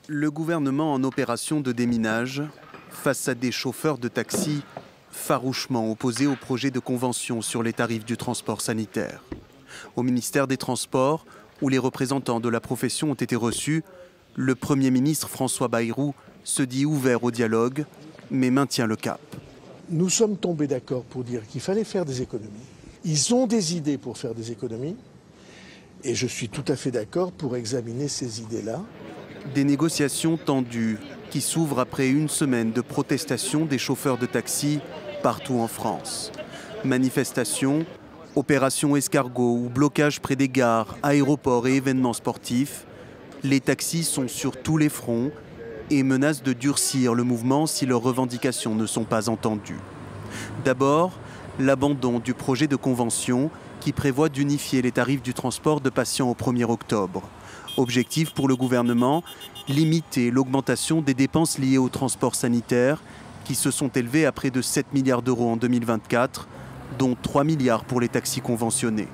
Le gouvernement en opération de déminage face à des chauffeurs de taxi farouchement opposés au projet de convention sur les tarifs du transport sanitaire. Au ministère des Transports, où les représentants de la profession ont été reçus, le Premier ministre François Bayrou se dit ouvert au dialogue, mais maintient le cap. Nous sommes tombés d'accord pour dire qu'il fallait faire des économies. Ils ont des idées pour faire des économies, et je suis tout à fait d'accord pour examiner ces idées-là. Des négociations tendues qui s'ouvrent après une semaine de protestation des chauffeurs de taxi partout en France. Manifestations, opérations escargots ou blocages près des gares, aéroports et événements sportifs, les taxis sont sur tous les fronts et menacent de durcir le mouvement si leurs revendications ne sont pas entendues. D'abord, l'abandon du projet de convention qui prévoit d'unifier les tarifs du transport de patients au 1er octobre. Objectif pour le gouvernement, limiter l'augmentation des dépenses liées au transport sanitaire qui se sont élevées à près de 7 milliards d'euros en 2024, dont 3 milliards pour les taxis conventionnés.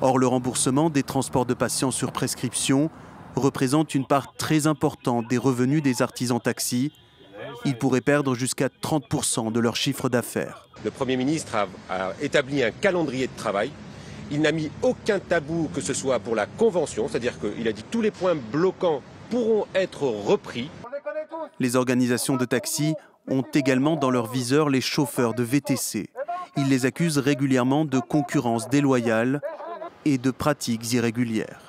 Or, le remboursement des transports de patients sur prescription représente une part très importante des revenus des artisans taxis. Ils pourraient perdre jusqu'à 30% de leur chiffre d'affaires. Le Premier ministre a établi un calendrier de travail. Il n'a mis aucun tabou, que ce soit pour la convention, c'est-à-dire qu'il a dit que tous les points bloquants pourront être repris. Les organisations de taxi ont également dans leur viseur les chauffeurs de VTC. Ils les accusent régulièrement de concurrence déloyale et de pratiques irrégulières.